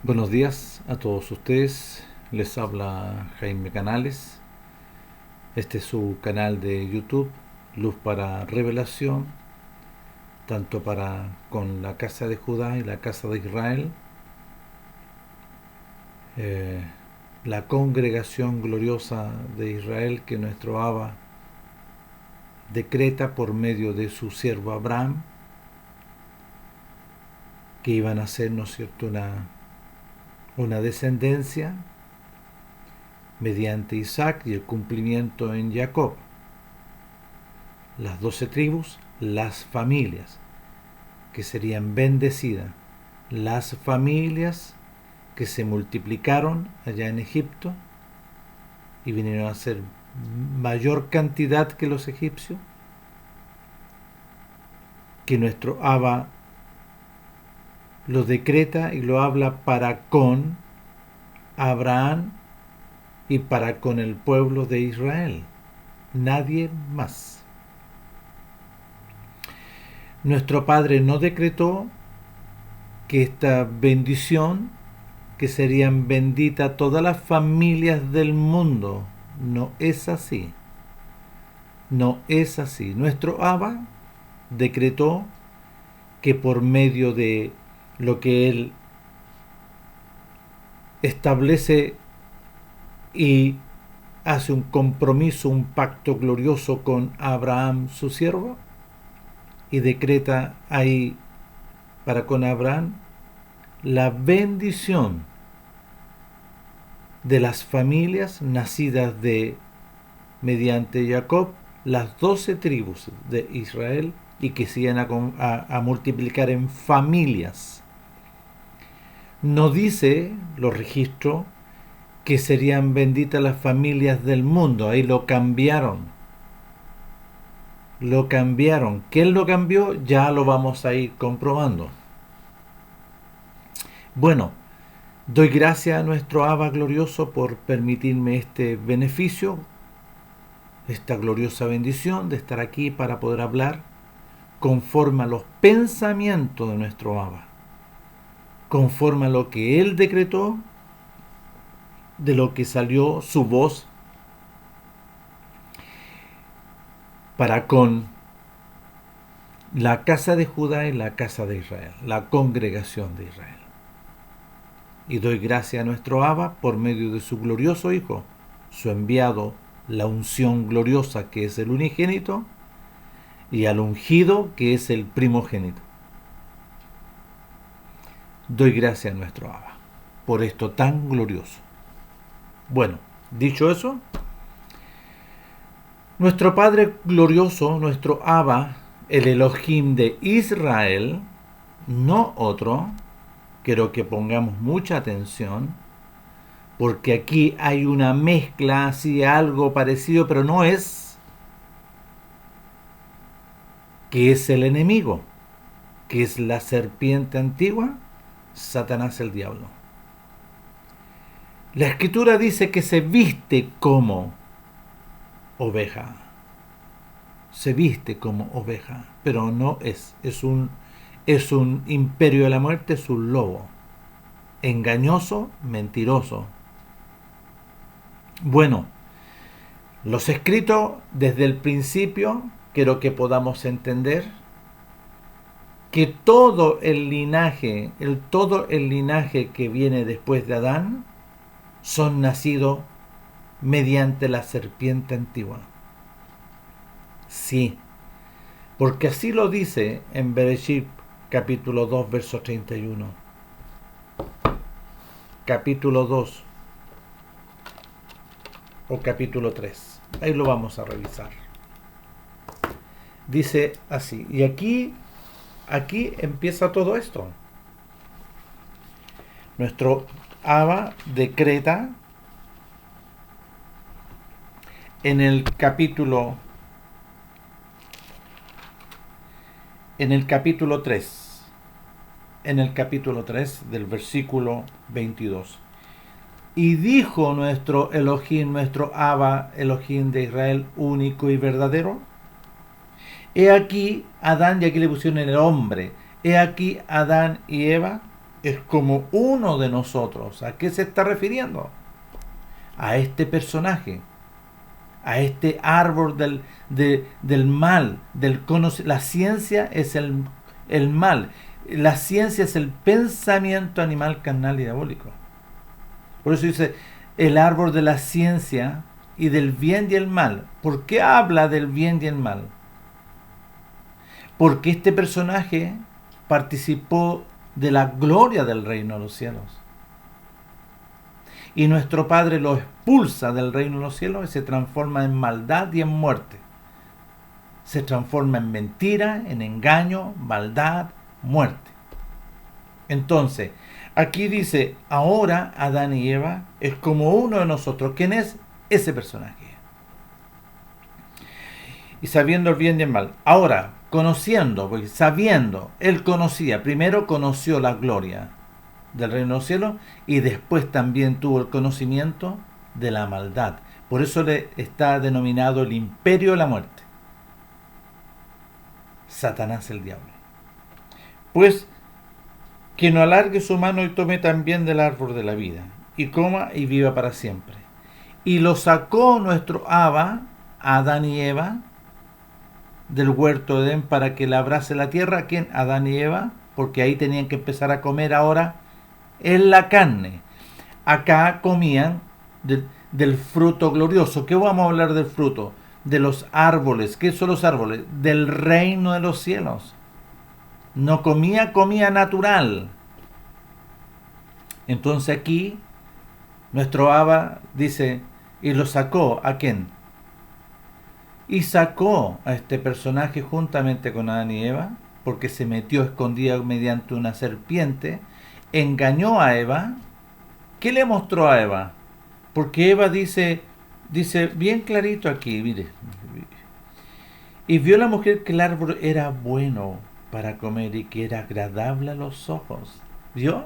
Buenos días a todos ustedes, les habla Jaime Canales. Este es su canal de YouTube, Luz para Revelación, tanto para con la casa de Judá y la casa de Israel, eh, la congregación gloriosa de Israel que nuestro Abba decreta por medio de su siervo Abraham, que iban a ser, ¿no es cierto?, una descendencia mediante Isaac y el cumplimiento en Jacob. Las 12 tribus, las familias que serían bendecidas, las familias que se multiplicaron allá en Egipto y vinieron a ser mayor cantidad que los egipcios, que nuestro Abba lo decreta y lo habla para con Abraham y para con el pueblo de Israel, nadie más. Nuestro Padre no decretó que esta bendición, que serían benditas todas las familias del mundo, no es así. No es así. Nuestro Abba decretó que por medio de lo que Él establece y hace un compromiso, un pacto glorioso con Abraham, su siervo, y decreta ahí para con Abraham la bendición de las familias nacidas de mediante Jacob, las 12 tribus de Israel, y que se iban a multiplicar en familias. No dice los registros que serían benditas las familias del mundo, ahí lo cambiaron. Lo cambiaron. ¿Quién lo cambió? Ya lo vamos a ir comprobando. Bueno, doy gracias a nuestro Abba glorioso por permitirme este beneficio, esta gloriosa bendición de estar aquí para poder hablar conforme a los pensamientos de nuestro Abba, conforme a lo que Él decretó, de lo que salió su voz para con la casa de Judá y la casa de Israel, la congregación de Israel. Y doy gracias a nuestro Abba por medio de su glorioso Hijo, su enviado, la unción gloriosa que es el unigénito, y al ungido que es el primogénito. Doy gracias a nuestro Abba por esto tan glorioso. Bueno, dicho eso, nuestro Padre glorioso, nuestro Abba, el Elohim de Israel, no otro, quiero que pongamos mucha atención, porque aquí hay una mezcla, así algo parecido, pero no es, que es el enemigo, que es la serpiente antigua, Satanás el diablo. La escritura dice que se viste como oveja, se viste como oveja, pero no es un imperio de la muerte, es un lobo, engañoso, mentiroso. Bueno, los escritos desde el principio, quiero que podamos entender que todo el linaje que viene después de Adán son nacidos mediante la serpiente antigua. Sí, porque así lo dice en Bereshit capítulo 2, verso 31. Capítulo 2 o capítulo 3. Ahí lo vamos a revisar. Dice así, y aquí empieza todo esto. Nuestro Abba decreta en el capítulo 3, en el capítulo 3 del versículo 22. Y dijo nuestro Elohim, nuestro Abba, Elohim de Israel, único y verdadero: he aquí Adán, y aquí le pusieron el hombre, he aquí Adán y Eva es como uno de nosotros. ¿A qué se está refiriendo? A este personaje, a este árbol del mal, la ciencia es el mal, la ciencia es el pensamiento animal, carnal y diabólico. Por eso dice el árbol de la ciencia y del bien y el mal. ¿Por qué habla del bien y el mal? Porque este personaje participó de la gloria del reino de los cielos. Y nuestro Padre lo expulsa del reino de los cielos y se transforma en maldad y en muerte. Se transforma en mentira, en engaño, maldad, muerte. Entonces, aquí dice, ahora Adán y Eva es como uno de nosotros. ¿Quién es ese personaje? Y sabiendo el bien y el mal. Ahora, conociendo, pues, sabiendo, él conocía, primero conoció la gloria del reino de los cielos y después también tuvo el conocimiento de la maldad. Por eso le está denominado el imperio de la muerte. Satanás el diablo. Pues que no alargue su mano y tome también del árbol de la vida, y coma y viva para siempre. Y lo sacó nuestro Abba, Adán y Eva, del huerto de Edén para que labrase la tierra. ¿Quién? Adán y Eva, porque ahí tenían que empezar a comer ahora en la carne. Acá comían del fruto glorioso. ¿Qué vamos a hablar del fruto? De los árboles. ¿Qué son los árboles? Del reino de los cielos. No comía comida natural. Entonces aquí nuestro Abba dice, y lo sacó, ¿a quién? Y sacó a este personaje juntamente con Adán y Eva, porque se metió escondida mediante una serpiente, engañó a Eva. ¿Qué le mostró a Eva? Porque Eva dice bien clarito aquí, mire, y vio la mujer que el árbol era bueno para comer y que era agradable a los ojos. ¿Vio?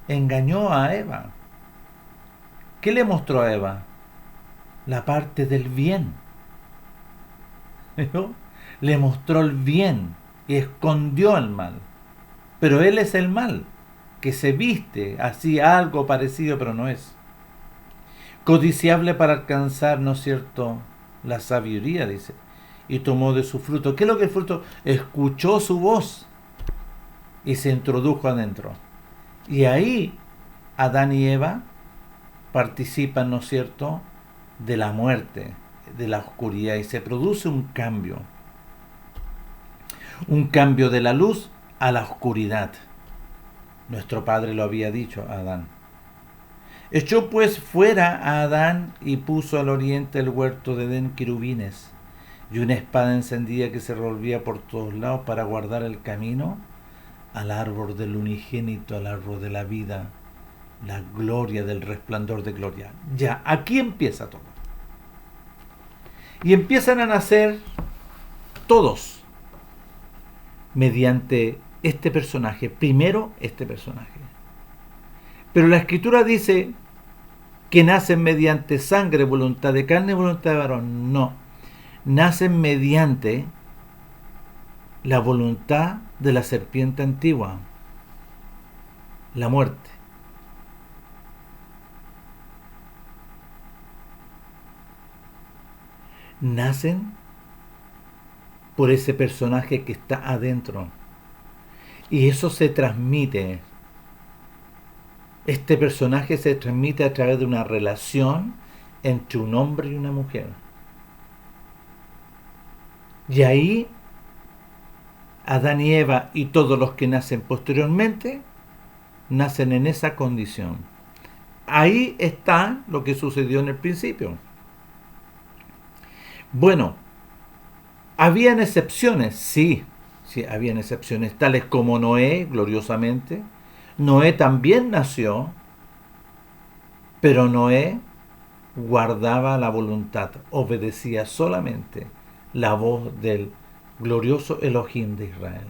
Engañó a Eva. ¿Qué le mostró a Eva? La parte del bien. ¿Vio? Le mostró el bien y escondió el mal. Pero él es el mal, que se viste así algo parecido, pero no es. Codiciable para alcanzar, ¿no es cierto?, la sabiduría, dice. Y tomó de su fruto. ¿Qué es lo que el fruto? Escuchó su voz y se introdujo adentro. Y ahí Adán y Eva participan, ¿no es cierto?, de la muerte, de la oscuridad, y se produce un cambio. Un cambio de la luz a la oscuridad. Nuestro Padre lo había dicho a Adán. Echó pues fuera a Adán y puso al oriente del huerto de Edén querubines y una espada encendida que se revolvía por todos lados para guardar el camino al árbol del unigénito, al árbol de la vida, la gloria del resplandor de gloria. Ya, aquí empieza todo. Y empiezan a nacer todos mediante este personaje, primero este personaje. Pero la Escritura dice que nacen mediante sangre, voluntad de carne y voluntad de varón. No, nacen mediante la voluntad de la serpiente antigua, la muerte. Nacen por ese personaje que está adentro. Y eso se transmite. Este personaje se transmite a través de una relación entre un hombre y una mujer. Y ahí Adán y Eva y todos los que nacen posteriormente nacen en esa condición. Ahí está lo que sucedió en el principio. Bueno, ¿habían excepciones? Sí, habían excepciones, tales como Noé, gloriosamente. Noé también nació, pero Noé guardaba la voluntad, obedecía solamente la voz del glorioso Elohim de Israel.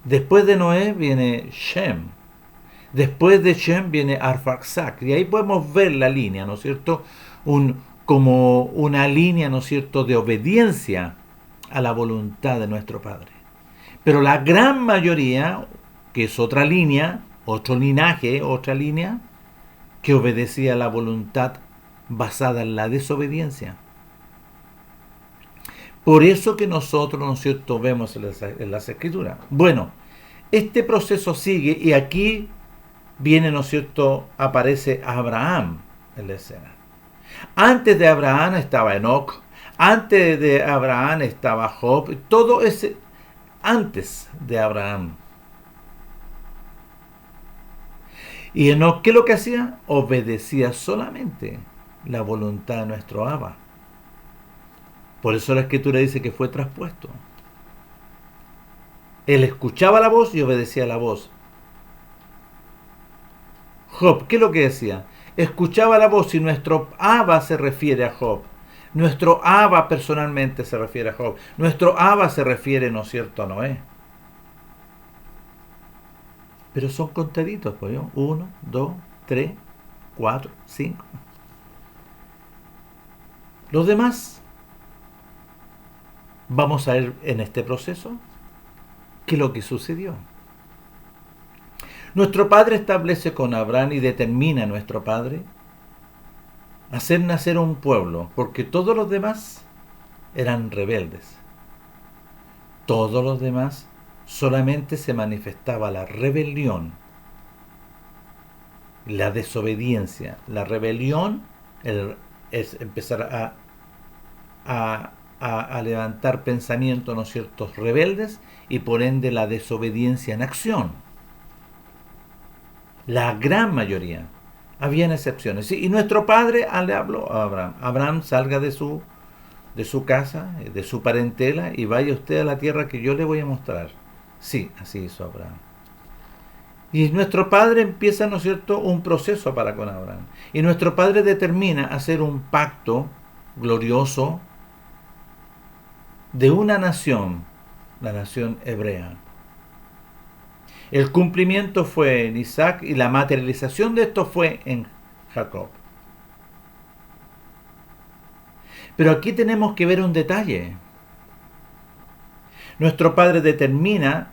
Después de Noé viene Shem. Después de Shem viene Arfaxad. Y ahí podemos ver la línea, ¿no es cierto? Como una línea, ¿no es cierto?, de obediencia a la voluntad de nuestro Padre. Pero la gran mayoría, que es otra línea, otro linaje, otra línea, que obedecía a la voluntad basada en la desobediencia. Por eso que nosotros, ¿no es cierto?, vemos en las Escrituras. Bueno, este proceso sigue y aquí viene, ¿no es cierto?, aparece Abraham en la escena. Antes de Abraham estaba Enoc, antes de Abraham estaba Job, todo ese antes de Abraham. Y Enoc, ¿qué es lo que hacía? Obedecía solamente la voluntad de nuestro Abba. Por eso la Escritura dice que fue traspuesto. Él escuchaba la voz y obedecía la voz. Job, ¿qué es lo que decía? Escuchaba la voz y nuestro Abba se refiere a Job. Nuestro Abba personalmente se refiere a Job. Nuestro Abba se refiere, ¿no es cierto?, a Noé. Pero son contaditos, pues, ¿no? 1, 2, 3, 4, 5. Los demás, vamos a ver en este proceso qué es lo que sucedió. Nuestro Padre establece con Abraham y determina a nuestro Padre hacer nacer un pueblo, porque todos los demás eran rebeldes. Todos los demás solamente se manifestaba la rebelión, la desobediencia. La rebelión es empezar a levantar pensamientos, ¿no ciertos?, rebeldes, y por ende la desobediencia en acción. La gran mayoría. Habían excepciones. Sí, y nuestro Padre le habló a Abraham. Abraham, salga de su casa, de su parentela, y vaya usted a la tierra que yo le voy a mostrar. Sí, así hizo Abraham. Y nuestro Padre empieza, ¿no es cierto?, un proceso para con Abraham. Y nuestro Padre determina hacer un pacto glorioso de una nación, la nación hebrea. El cumplimiento fue en Isaac y la materialización de esto fue en Jacob. Pero aquí tenemos que ver un detalle. Nuestro Padre determina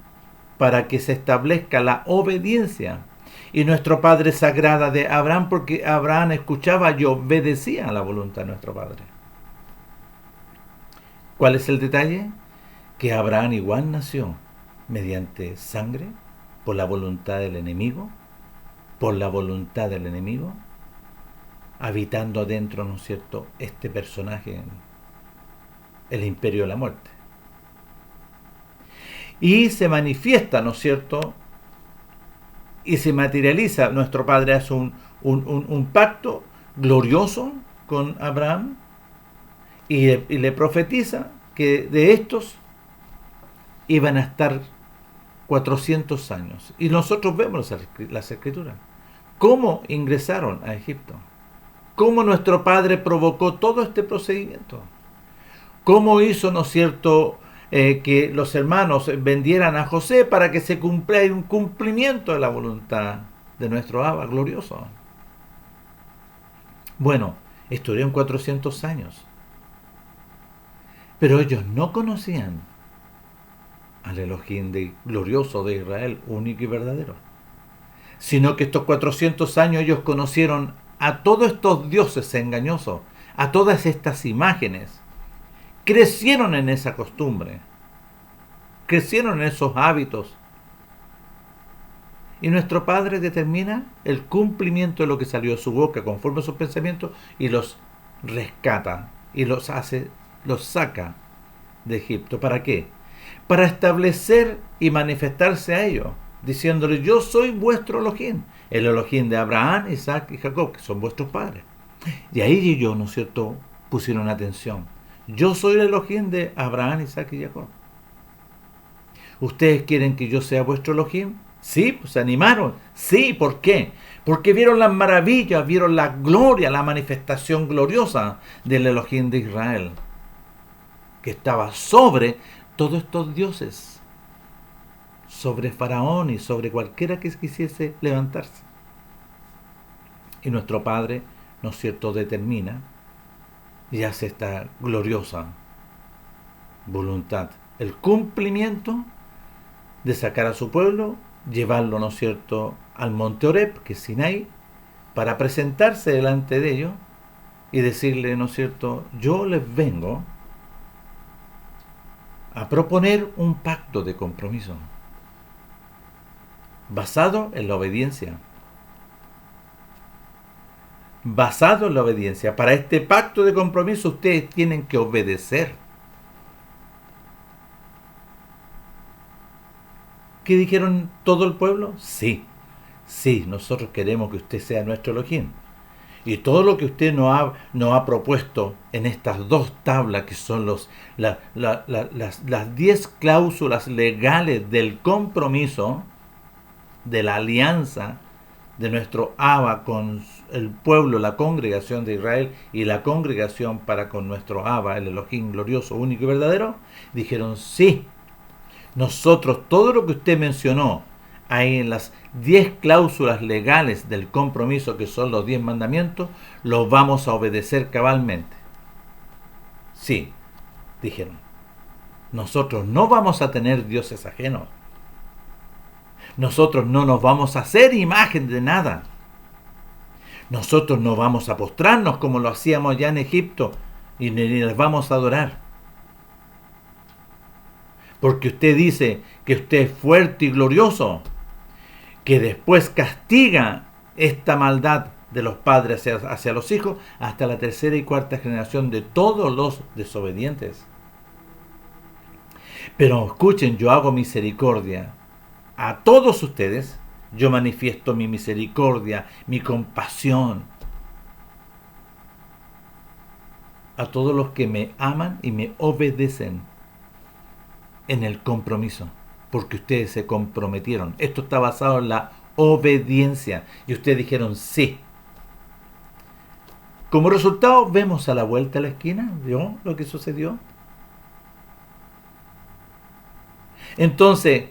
para que se establezca la obediencia. Y nuestro Padre se agrada de Abraham porque Abraham escuchaba y obedecía a la voluntad de nuestro Padre. ¿Cuál es el detalle? Que Abraham igual nació mediante sangre, por la voluntad del enemigo, habitando adentro, ¿no es cierto?, este personaje, el imperio de la muerte. Y se manifiesta, ¿no es cierto?, y se materializa. Nuestro Padre hace un pacto glorioso con Abraham y le profetiza que de estos iban a estar 400 años. Y nosotros vemos las Escrituras. ¿Cómo ingresaron a Egipto? ¿Cómo nuestro Padre provocó todo este procedimiento? ¿Cómo hizo, ¿no es cierto?, que los hermanos vendieran a José para que se cumpliera un cumplimiento de la voluntad de nuestro Abba glorioso? Bueno, estuvieron 400 años. Pero ellos no conocían al Elohim glorioso de Israel, único y verdadero. Sino que estos 400 años ellos conocieron a todos estos dioses engañosos, a todas estas imágenes. Crecieron en esa costumbre, crecieron en esos hábitos. Y nuestro Padre determina el cumplimiento de lo que salió de su boca conforme a sus pensamientos y los rescata y los saca de Egipto. ¿Para qué? Para establecer y manifestarse a ellos, diciéndole: yo soy vuestro Elohim, el Elohim de Abraham, Isaac y Jacob, que son vuestros padres. Y ahí ellos, ¿no es cierto?, pusieron atención. Yo soy el Elohim de Abraham, Isaac y Jacob. ¿Ustedes quieren que yo sea vuestro Elohim? Sí, pues se animaron. Sí, ¿por qué? Porque vieron las maravillas, vieron la gloria, la manifestación gloriosa del Elohim de Israel, que estaba sobre todos estos dioses, sobre Faraón y sobre cualquiera que quisiese levantarse. Y nuestro Padre, ¿no es cierto?, determina y hace esta gloriosa voluntad, el cumplimiento de sacar a su pueblo llevarlo, ¿no es cierto?, al monte Oreb, que es Sinaí, para presentarse delante de ellos y decirle, ¿no es cierto?, yo les vengo a proponer un pacto de compromiso basado en la obediencia. Basado en la obediencia. Para este pacto de compromiso ustedes tienen que obedecer. ¿Qué dijeron todo el pueblo? Sí, sí, nosotros queremos que usted sea nuestro Elohim. Y todo lo que usted nos ha propuesto en estas dos tablas, que son las 10 cláusulas legales del compromiso, de la alianza de nuestro Abba con el pueblo, la congregación de Israel y la congregación para con nuestro Abba, el Elohim glorioso, único y verdadero, dijeron sí, nosotros todo lo que usted mencionó ahí en las 10 cláusulas legales del compromiso, que son los 10 mandamientos, los vamos a obedecer cabalmente. Sí, dijeron, nosotros no vamos a tener dioses ajenos. Nosotros no nos vamos a hacer imagen de nada. Nosotros no vamos a postrarnos como lo hacíamos ya en Egipto y ni les vamos a adorar. Porque usted dice que usted es fuerte y glorioso, que después castiga esta maldad de los padres hacia los hijos hasta la tercera y cuarta generación de todos los desobedientes. Pero escuchen, yo hago misericordia a todos ustedes, yo manifiesto mi misericordia, mi compasión a todos los que me aman y me obedecen en el compromiso, porque ustedes se comprometieron. Esto está basado en la obediencia y ustedes dijeron sí. Como resultado, vemos a la vuelta de la esquina, ¿vio lo que sucedió? Entonces,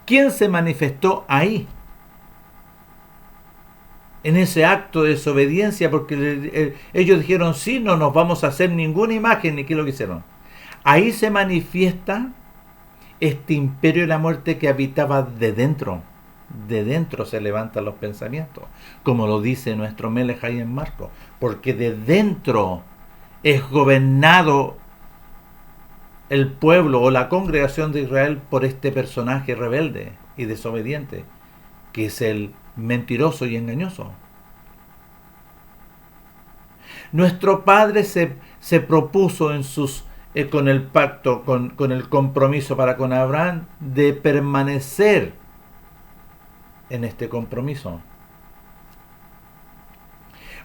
¿quién se manifestó ahí? En ese acto de desobediencia, porque ellos dijeron sí, no nos vamos a hacer ninguna imagen, ni qué es lo que hicieron. Ahí se manifiesta este imperio de la muerte que habitaba de dentro. De dentro se levantan los pensamientos, como lo dice nuestro Melech ahí en Marcos, porque de dentro es gobernado el pueblo o la congregación de Israel por este personaje rebelde y desobediente, que es el mentiroso y engañoso. Nuestro Padre se propuso en sus con el pacto, con el compromiso para con Abraham, de permanecer en este compromiso.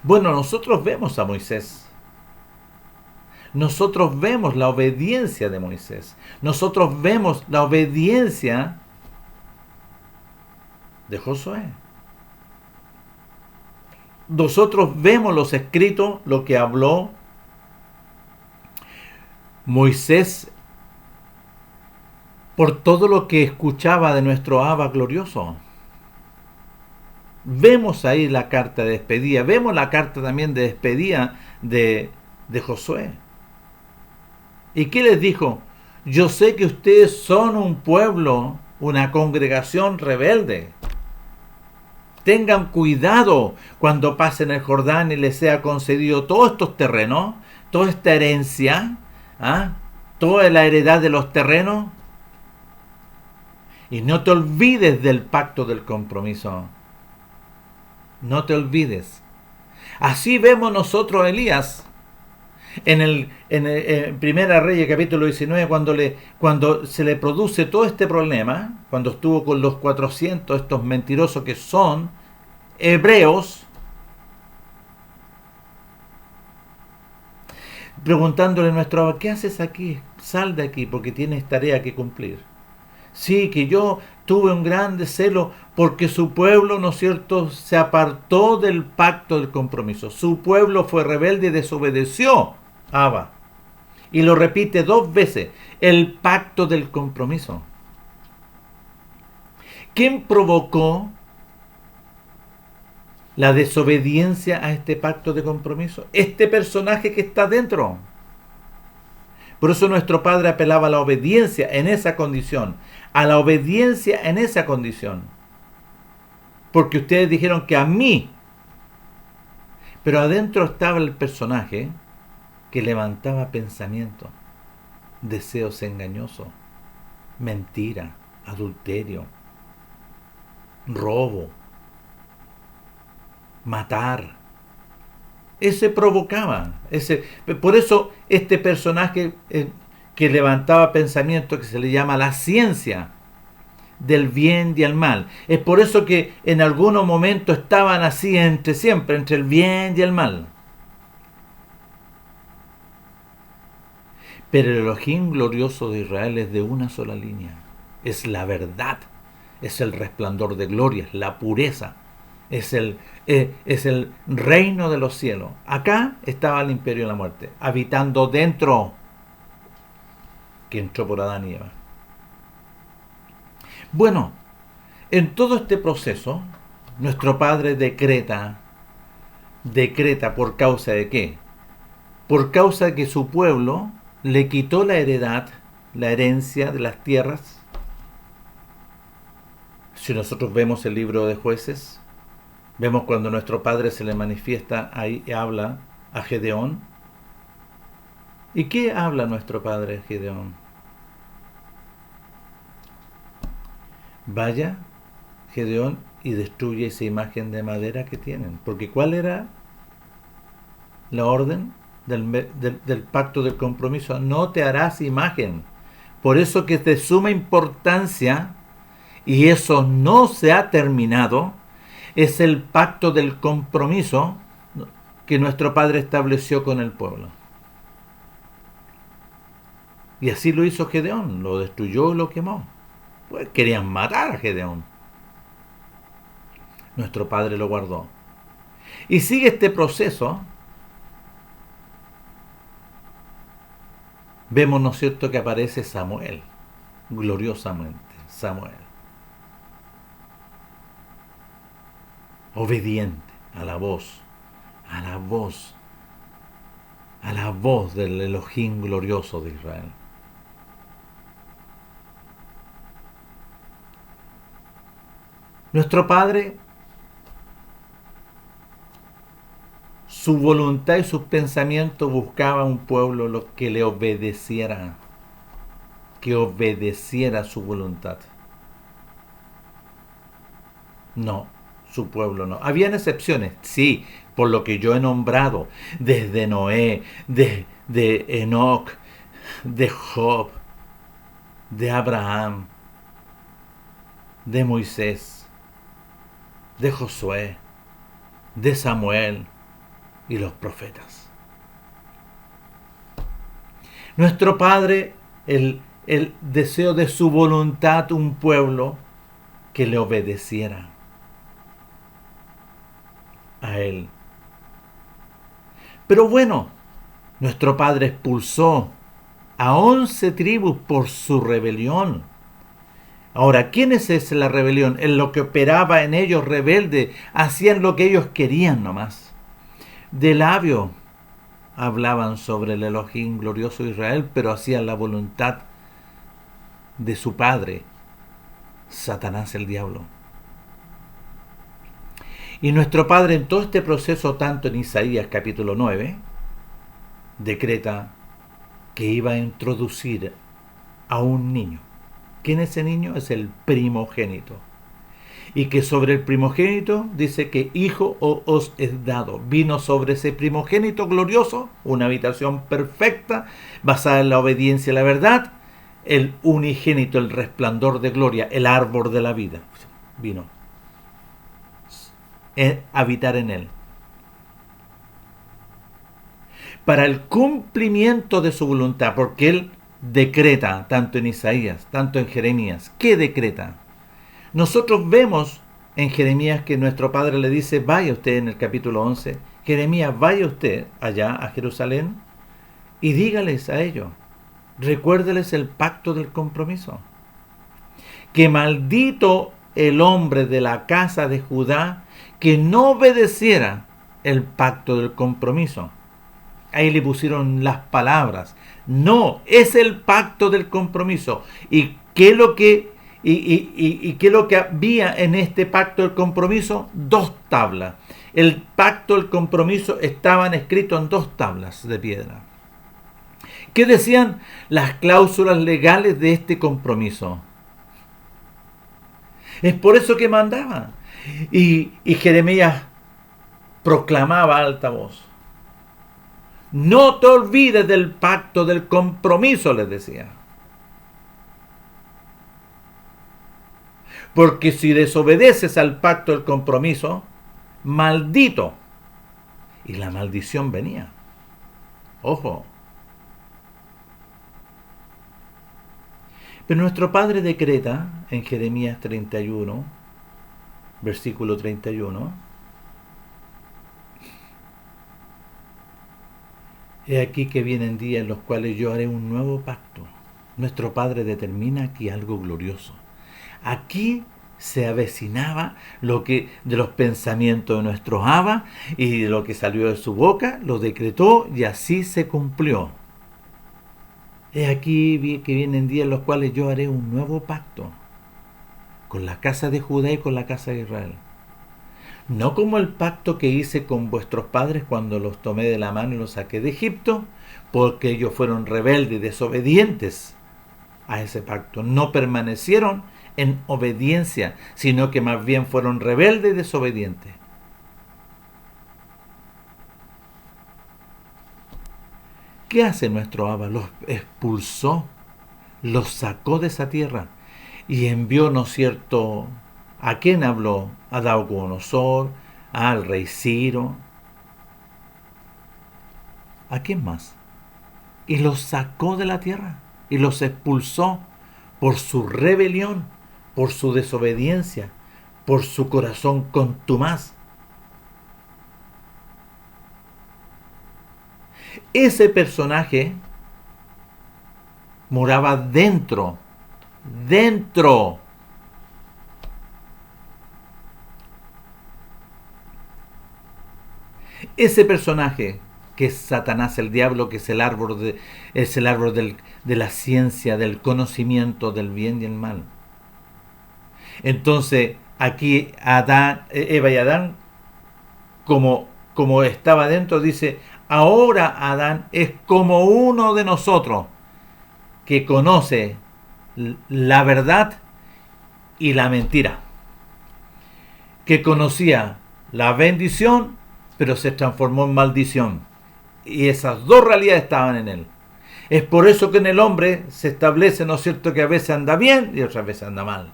Bueno, nosotros vemos a Moisés. Nosotros vemos la obediencia de Moisés. Nosotros vemos la obediencia de Josué. Nosotros vemos los escritos, lo que habló Moisés por todo lo que escuchaba de nuestro Abba glorioso. Vemos ahí la carta de despedida, vemos la carta también de despedida de Josué. ¿Y qué les dijo? Yo sé que ustedes son un pueblo, una congregación rebelde. Tengan cuidado cuando pasen el Jordán y les sea concedido todos estos terrenos, toda esta herencia, toda la heredad de los terrenos. Y no te olvides del pacto del compromiso. No te olvides. Así vemos nosotros a Elías en Primera Reyes capítulo 19, cuando se le produce todo este problema, cuando estuvo con los 400, estos mentirosos que son hebreos, preguntándole a nuestro Abba, ¿qué haces aquí? Sal de aquí porque tienes tarea que cumplir. Sí, que yo tuve un grande celo porque su pueblo, ¿no es cierto?, se apartó del pacto del compromiso. Su pueblo fue rebelde y desobedeció a Abba. Y lo repite 2 veces, el pacto del compromiso. ¿Quién provocó la desobediencia a este pacto de compromiso? Este personaje que está dentro. Por eso nuestro Padre apelaba a la obediencia en esa condición. A la obediencia en esa condición. porque ustedes dijeron que a mí. Pero adentro estaba el personaje que levantaba pensamientos, deseos engañosos, mentira, adulterio, robo, matar. Ese provocaba. Por eso este personaje que levantaba pensamientos, que se le llama la ciencia del bien y el mal. Es por eso que en algunos momentos estaban así siempre entre el bien y el mal. Pero el Elohim glorioso de Israel es de una sola línea. Es la verdad. Es el resplandor de gloria, es la pureza. Es el reino de los cielos. Acá estaba el imperio de la muerte, habitando dentro, que entró por Adán y Eva. Bueno, en todo este proceso, nuestro Padre decreta por causa de qué? Por causa de que su pueblo le quitó la herencia de las tierras. Si nosotros vemos el libro de Jueces, vemos cuando nuestro Padre se le manifiesta, ahí habla a Gedeón. ¿Y qué habla nuestro Padre a Gedeón? Vaya, Gedeón, y destruye esa imagen de madera que tienen. Porque ¿cuál era la orden del pacto del compromiso? No te harás imagen. Por eso que es de suma importancia, y eso no se ha terminado, es el pacto del compromiso que nuestro Padre estableció con el pueblo. Y así lo hizo Gedeón, lo destruyó y lo quemó. Pues querían matar a Gedeón. Nuestro Padre lo guardó. Y sigue este proceso. Vemos, ¿no es cierto?, que aparece Samuel, gloriosamente, Samuel. Obediente a la voz del Elohim glorioso de Israel. Nuestro Padre, su voluntad y sus pensamientos buscaba un pueblo que le obedeciera, que obedeciera su voluntad. No, su pueblo no. Habían excepciones, sí, por lo que yo he nombrado, desde Noé, de Enoc, de Job, de Abraham, de Moisés, de Josué, de Samuel y los profetas. Nuestro Padre, el deseo de su voluntad, un pueblo que le obedeciera a Él. Pero bueno, nuestro Padre expulsó a 11 tribus por su rebelión. Ahora, ¿quién es la rebelión? En lo que operaba en ellos rebelde, hacían lo que ellos querían nomás. De labio hablaban sobre el Elohim glorioso de Israel, pero hacían la voluntad de su padre, Satanás el diablo. Y nuestro Padre en todo este proceso, tanto en Isaías capítulo 9, decreta que iba a introducir a un niño. ¿Quién es ese niño? Es el primogénito. Y que sobre el primogénito dice que hijo os es dado. Vino sobre ese primogénito glorioso una habitación perfecta, basada en la obediencia y la verdad, el unigénito, el resplandor de gloria, el árbol de la vida. Vino a habitar en él. Para el cumplimiento de su voluntad, porque él decreta, tanto en Isaías, tanto en Jeremías. ¿Qué decreta? Nosotros vemos en Jeremías que nuestro Padre le dice, vaya usted en el capítulo 11, Jeremías, vaya usted allá a Jerusalén y dígales a ellos, recuérdeles el pacto del compromiso. Que maldito el hombre de la casa de Judá que no obedeciera el pacto del compromiso. Ahí le pusieron las palabras. No, es el pacto del compromiso. ¿Y qué es lo que ¿Y qué es lo que había en este pacto del compromiso? 2 tablas. El pacto del compromiso estaban escritos en 2 tablas de piedra. ¿Qué decían las cláusulas legales de este compromiso? Es por eso que mandaba. Y Jeremías proclamaba a alta voz: no te olvides del pacto del compromiso, les decía. Porque si desobedeces al pacto del compromiso, maldito. Y la maldición venía. Ojo. Pero nuestro Padre decreta en Jeremías 31, versículo 31, he aquí que vienen días en los cuales yo haré un nuevo pacto. Nuestro Padre determina aquí algo glorioso. Aquí se avecinaba lo que de los pensamientos de nuestros Abba, y de lo que salió de su boca, lo decretó y así se cumplió. He aquí que vienen días en los cuales yo haré un nuevo pacto con la casa de Judá y con la casa de Israel. No como el pacto que hice con vuestros padres cuando los tomé de la mano y los saqué de Egipto, porque ellos fueron rebeldes y desobedientes a ese pacto. No permanecieron en obediencia, sino que más bien fueron rebeldes y desobedientes. ¿Qué hace nuestro Abba? Los expulsó, los sacó de esa tierra y envió, ¿no es cierto?, ¿a quién habló? A Nabucodonosor, al rey Ciro. ¿A quién más? Y los sacó de la tierra y los expulsó por su rebelión, por su desobediencia, por su corazón contumaz. Ese personaje moraba dentro. Ese personaje que es Satanás, el diablo, que es el árbol de la ciencia, del conocimiento del bien y el mal. Entonces, aquí Eva y Adán, como estaba dentro, dice: ahora Adán es como uno de nosotros, que conoce la verdad y la mentira, que conocía la bendición, pero se transformó en maldición. Y esas 2 realidades estaban en él. Es por eso que en el hombre se establece, ¿no es cierto?, que a veces anda bien y otras veces anda mal.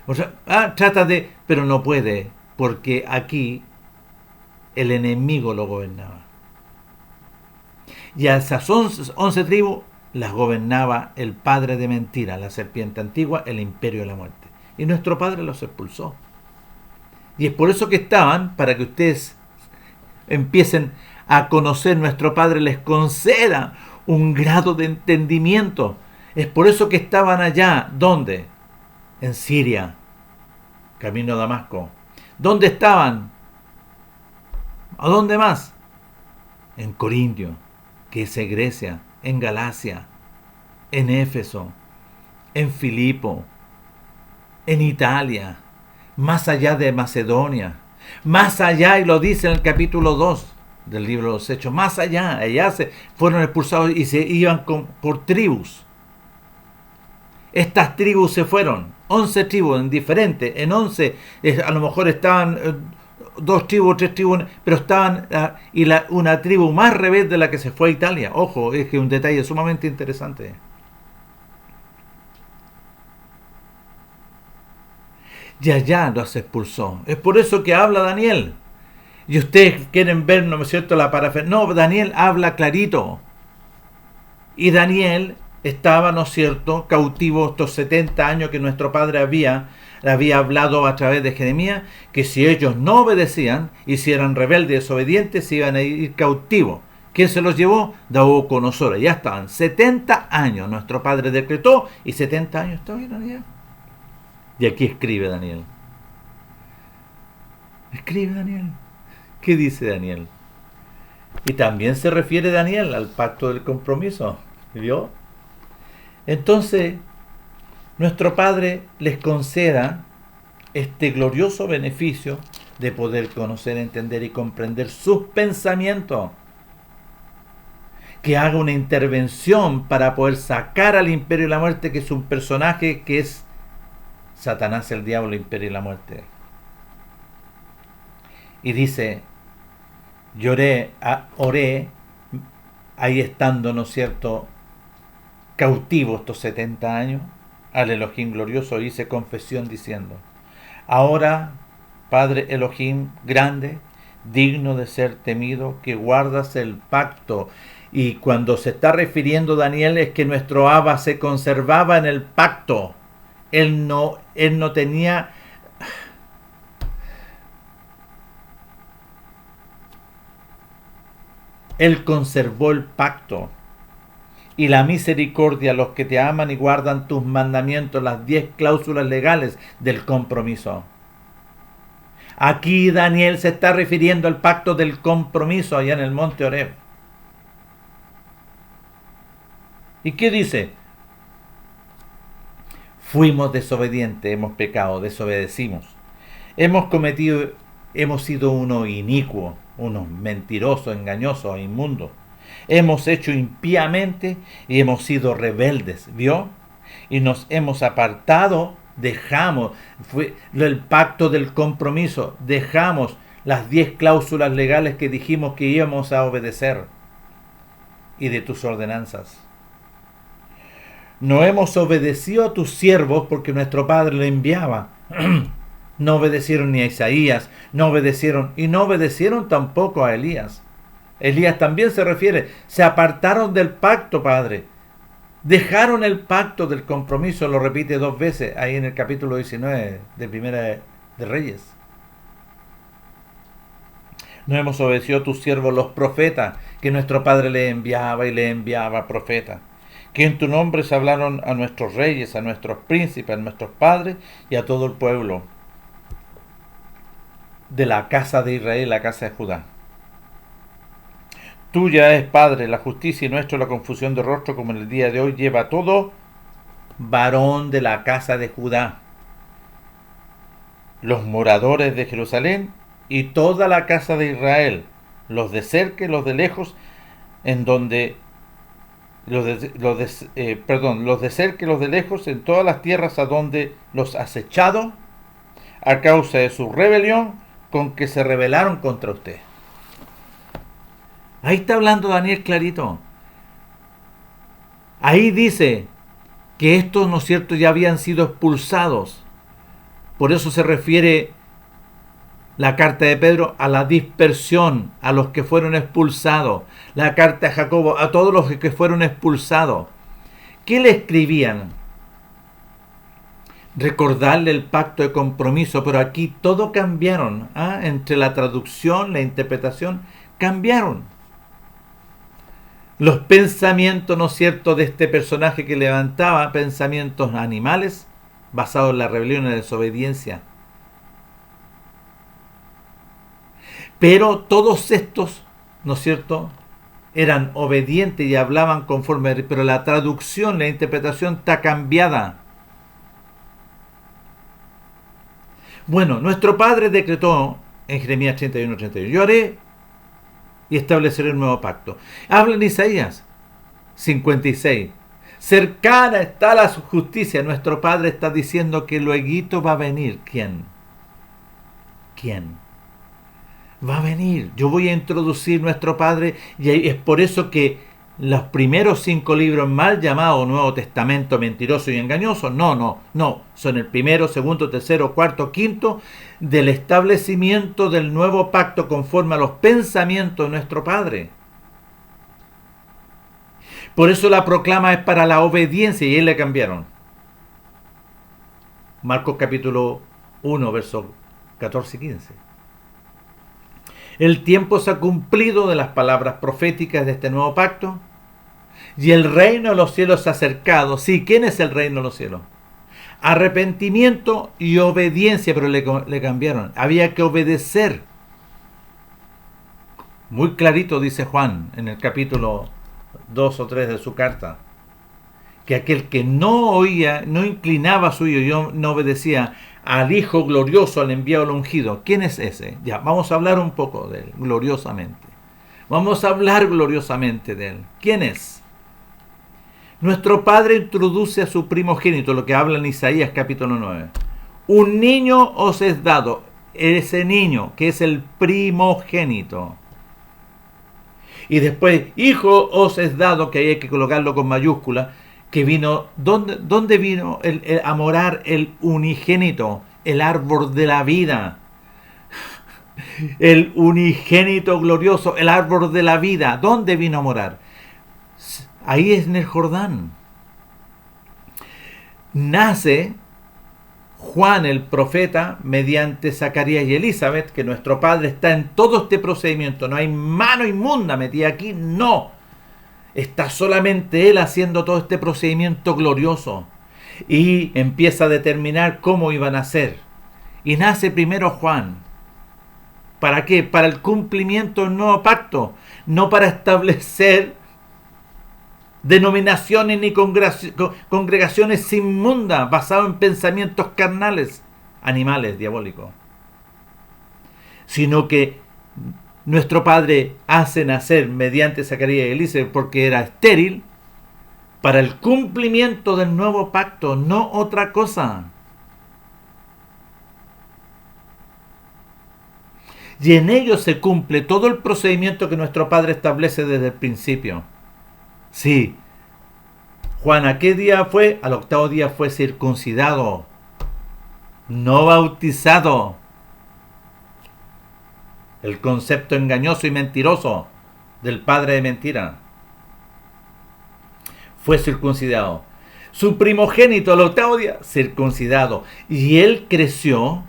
O sea, trata de, pero no puede, porque aquí el enemigo lo gobernaba. Y a esas 11 tribus las gobernaba el padre de mentira, la serpiente antigua, el imperio de la muerte. Y nuestro Padre los expulsó. Y es por eso que estaban, para que ustedes empiecen a conocer, nuestro Padre les conceda un grado de entendimiento. Es por eso que estaban allá. ¿Dónde? En Siria, camino a Damasco. ¿Dónde estaban? ¿A dónde más? En Corintio, que es Grecia, en Galacia, en Éfeso, en Filipo, en Italia, más allá de Macedonia, más allá, y lo dice en el capítulo 2 del libro de los Hechos, más allá fueron expulsados y se iban por tribus. Estas tribus se fueron, 11 tribus en diferentes, en 11 a lo mejor estaban 2 tribus, 3 tribus, pero estaban una tribu más rebelde de la que se fue a Italia. Ojo, es que un detalle sumamente interesante. Y allá los expulsó. Es por eso que habla Daniel. Y ustedes quieren ver, ¿no es cierto?, la parafernalia. No, Daniel habla clarito. Y Daniel estaba, ¿no es cierto?, cautivo estos 70 años que nuestro padre había hablado a través de Jeremías, que si ellos no obedecían y si eran rebeldes y desobedientes, se iban a ir cautivos. ¿Quién se los llevó? Nabucodonosor. Ya estaban 70 años. Nuestro padre decretó y 70 años estaban allá. Y aquí escribe Daniel. Escribe Daniel. ¿Qué dice Daniel? Y también se refiere Daniel al pacto del compromiso. ¿Vio? Entonces, nuestro Padre les conceda este glorioso beneficio de poder conocer, entender y comprender sus pensamientos, que haga una intervención para poder sacar al imperio de la muerte, que es un personaje que es Satanás, el diablo, el imperio de la muerte. Y dice, oré, ahí estando, ¿no es cierto?, cautivo estos 70 años, al Elohim glorioso, hice confesión diciendo, ahora, Padre Elohim grande, digno de ser temido, que guardas el pacto. Y cuando se está refiriendo Daniel es que nuestro Abba se conservaba en el pacto. Él no tenía... Él conservó el pacto. Y la misericordia, los que te aman y guardan tus mandamientos, las 10 cláusulas legales del compromiso. Aquí Daniel se está refiriendo al pacto del compromiso allá en el monte Horeb. ¿Y qué dice? Fuimos desobedientes, hemos pecado, desobedecimos. Hemos sido unos inicuos, unos mentirosos, engañosos, inmundos. Hemos hecho impíamente y hemos sido rebeldes, ¿vio? Y nos hemos apartado, dejamos el pacto del compromiso, dejamos las 10 cláusulas legales que dijimos que íbamos a obedecer y de tus ordenanzas. No hemos obedecido a tus siervos porque nuestro Padre le enviaba. No obedecieron ni a Isaías, no obedecieron tampoco a Elías. Elías también se refiere, se apartaron del pacto, Padre. Dejaron el pacto del compromiso, lo repite 2 veces ahí en el capítulo 19 de Primera de Reyes. No hemos obedecido a tus siervos los profetas, que nuestro Padre le enviaba profetas, que en tu nombre se hablaron a nuestros reyes, a nuestros príncipes, a nuestros padres y a todo el pueblo de la casa de Israel, la casa de Judá. Tuya es, Padre, la justicia y nuestro la confusión de rostro, como en el día de hoy lleva todo varón de la casa de Judá, los moradores de Jerusalén y toda la casa de Israel, los de cerca y los de lejos, en donde los de cerca y los de lejos, en todas las tierras a donde los has echado, a causa de su rebelión con que se rebelaron contra usted. Ahí está hablando Daniel clarito. Ahí dice que estos, ¿no es cierto?, ya habían sido expulsados. Por eso se refiere la carta de Pedro a la dispersión, a los que fueron expulsados. La carta de Jacobo a todos los que fueron expulsados. ¿Qué le escribían? Recordarle el pacto de compromiso, pero aquí todo cambiaron. Entre la traducción, la interpretación, cambiaron. Los pensamientos, ¿no es cierto?, de este personaje que levantaba pensamientos animales basados en la rebelión y la desobediencia. Pero todos estos, ¿no es cierto?, eran obedientes y hablaban conforme, pero la traducción, la interpretación está cambiada. Bueno, nuestro Padre decretó en Jeremías 31:31, yo haré y estableceré un nuevo pacto. Habla en Isaías 56. Cercana está la justicia. Nuestro Padre está diciendo que luego va a venir. ¿Quién? Va a venir. Yo voy a introducir nuestro Padre, y es por eso que los primeros 5 libros mal llamados Nuevo Testamento mentiroso y engañoso, no, son el primero, segundo, tercero, cuarto, quinto del establecimiento del nuevo pacto conforme a los pensamientos de nuestro Padre. Por eso la proclama es para la obediencia, y ahí le cambiaron. Marcos capítulo 1, versos 14 y 15. El tiempo se ha cumplido de las palabras proféticas de este nuevo pacto, y el reino de los cielos se ha acercado. Sí, ¿quién es el reino de los cielos? Arrepentimiento y obediencia, pero le cambiaron. Había que obedecer. Muy clarito dice Juan en el capítulo 2 o 3 de su carta, que aquel que no oía, no inclinaba su oído, no obedecía al Hijo glorioso, al enviado, al ungido. ¿Quién es ese? Ya, vamos a hablar un poco de él, gloriosamente. Vamos a hablar gloriosamente de él. ¿Quién es? Nuestro Padre introduce a su primogénito, lo que habla en Isaías capítulo 9. Un niño os es dado, ese niño que es el primogénito. Y después, hijo os es dado, que ahí hay que colocarlo con mayúscula, que vino, ¿dónde vino a morar el unigénito? El árbol de la vida. El unigénito glorioso, el árbol de la vida. ¿Dónde vino a morar? Ahí es en el Jordán. Nace Juan el profeta mediante Zacarías y Elizabeth, que nuestro Padre está en todo este procedimiento. No hay mano inmunda metida aquí, no. Está solamente Él haciendo todo este procedimiento glorioso. Y empieza a determinar cómo iban a ser. Y nace primero Juan. ¿Para qué? Para el cumplimiento del nuevo pacto. No para establecer denominaciones ni congregaciones inmundas basadas en pensamientos carnales, animales, diabólicos. Sino que nuestro Padre hace nacer mediante Zacarías y Elizabeth porque era estéril para el cumplimiento del nuevo pacto, no otra cosa. Y en ello se cumple todo el procedimiento que nuestro Padre establece desde el principio. Sí, Juan, ¿a qué día fue? Al octavo día fue circuncidado, no bautizado. El concepto engañoso y mentiroso del padre de mentira. Fue circuncidado. Su primogénito al octavo día, circuncidado. Y él creció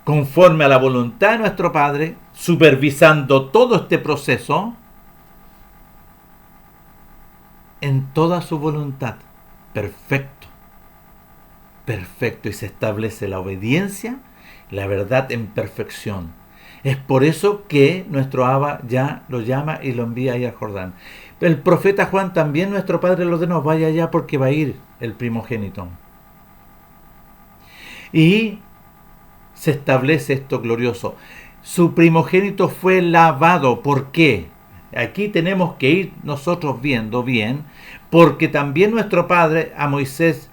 conforme a la voluntad de nuestro Padre, supervisando todo este proceso en toda su voluntad. Perfecto. Perfecto. Y se establece la obediencia, la verdad en perfección. Es por eso que nuestro Abba ya lo llama y lo envía ahí al Jordán. El profeta Juan también, nuestro Padre lo ordenó, vaya allá porque va a ir el primogénito. Y se establece esto glorioso. Su primogénito fue lavado. ¿Por qué? Aquí tenemos que ir nosotros viendo bien, porque también nuestro Padre a Moisés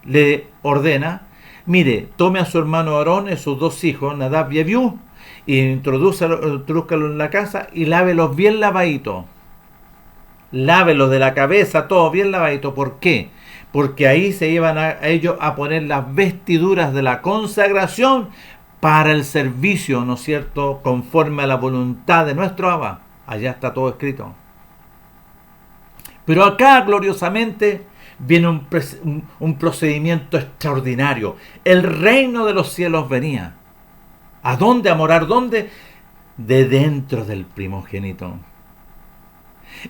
le ordena, mire, tome a su hermano Aarón y sus dos hijos, Nadab y Abiú, y introdúzcalo en la casa y lávelos bien lavaditos. Lávelos de la cabeza, todo bien lavadito. ¿Por qué? Porque ahí se iban a ellos a poner las vestiduras de la consagración para el servicio, ¿no es cierto?, conforme a la voluntad de nuestro Abba. Allá está todo escrito. Pero acá, gloriosamente, viene un procedimiento extraordinario. El reino de los cielos venía. ¿A dónde? ¿A morar dónde? De dentro del primogénito.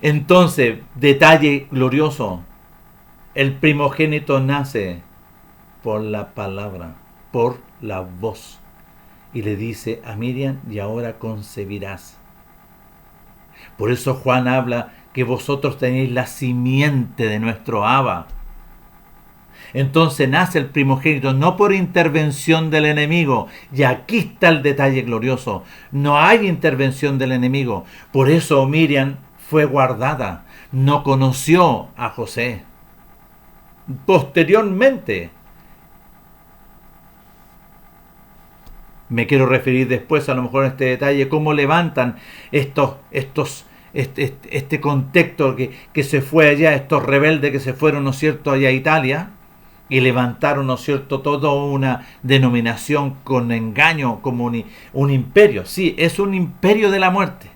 Entonces, detalle glorioso. El primogénito nace por la palabra, por la voz. Y le dice a Miriam, y ahora concebirás. Por eso Juan habla que vosotros tenéis la simiente de nuestro Abba. Entonces nace el primogénito no por intervención del enemigo. Y aquí está el detalle glorioso. No hay intervención del enemigo. Por eso Miriam fue guardada. No conoció a José. Posteriormente, me quiero referir después a lo mejor a este detalle, cómo levantan este contexto que se fue allá, estos rebeldes que se fueron, ¿no es cierto?, allá a Italia, y levantaron, ¿no es cierto?, toda una denominación con engaño, como un imperio. Sí, es un imperio de la muerte.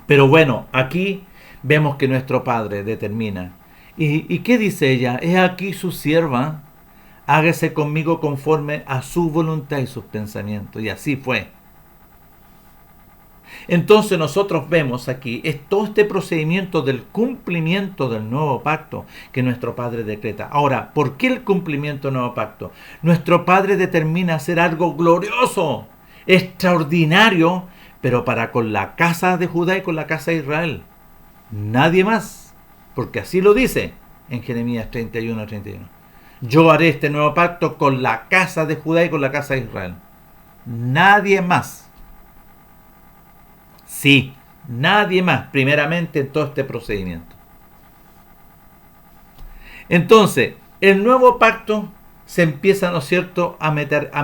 Pero bueno, aquí vemos que nuestro Padre determina. ¿Y qué dice ella? He aquí su sierva, hágase conmigo conforme a su voluntad y sus pensamientos. Y así fue. Entonces nosotros vemos aquí todo este procedimiento del cumplimiento del nuevo pacto que nuestro Padre decreta. Ahora, ¿por qué el cumplimiento del nuevo pacto? Nuestro Padre determina hacer algo glorioso, extraordinario, pero para con la casa de Judá y con la casa de Israel. nadie más, porque así lo dice en Jeremías 31:31. Yo haré este nuevo pacto con la casa de Judá y con la casa de Israel. Nadie más. Sí, nadie más, primeramente en todo este procedimiento. Entonces, el nuevo pacto se empieza, ¿no es cierto?, a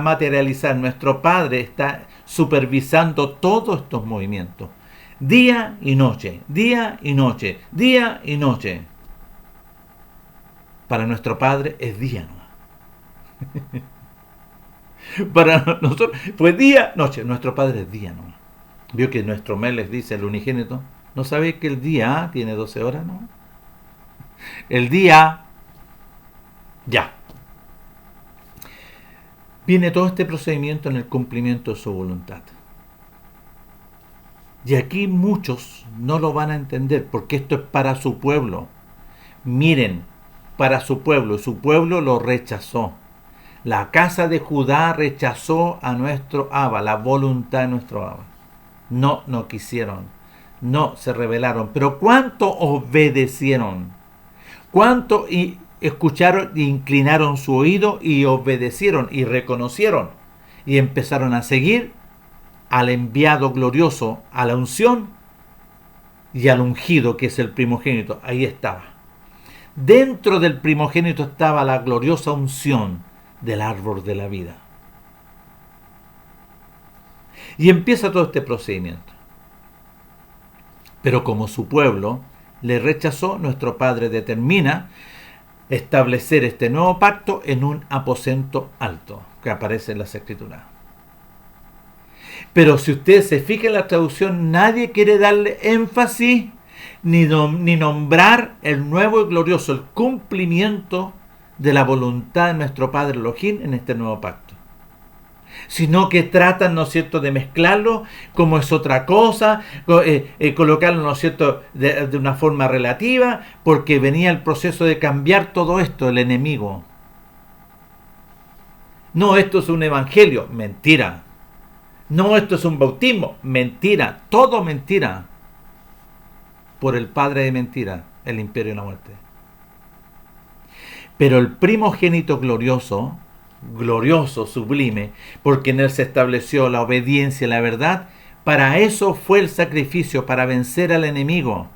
materializar. Nuestro Padre está supervisando todos estos movimientos. Día y noche, día y noche, día y noche. Para nuestro Padre es día nomás. Para nosotros, pues día, noche. Nuestro Padre es día nomás. Vio que nuestro mes les dice el unigénito. ¿No sabéis que el día tiene 12 horas, no? El día, ya. Viene todo este procedimiento en el cumplimiento de su voluntad. Y aquí muchos no lo van a entender porque esto es para su pueblo. Miren, para su pueblo lo rechazó. La casa de Judá rechazó a nuestro Abba, la voluntad de nuestro Abba. No quisieron, no se rebelaron. Pero ¿cuánto obedecieron? ¿Cuánto escucharon, inclinaron su oído y obedecieron y reconocieron y empezaron a seguir al enviado glorioso, a la unción y al ungido, que es el primogénito? Ahí estaba. Dentro del primogénito estaba la gloriosa unción del árbol de la vida. Y empieza todo este procedimiento. Pero como su pueblo le rechazó, nuestro Padre determina establecer este nuevo pacto en un aposento alto, que aparece en las Escrituras. Pero si usted se fija en la traducción, nadie quiere darle énfasis ni nombrar el nuevo y glorioso, el cumplimiento de la voluntad de nuestro Padre Elohim en este nuevo pacto. Sino que tratan, ¿no es cierto?, de mezclarlo como es otra cosa, colocarlo, ¿no es cierto?, de una forma relativa, porque venía el proceso de cambiar todo esto, el enemigo. No, esto es un evangelio, mentira. No, esto es un bautismo, mentira, todo mentira. Por el padre de mentira, el imperio de la muerte. Pero el primogénito glorioso, sublime, porque en él se estableció la obediencia y la verdad, para eso fue el sacrificio, para vencer al enemigo.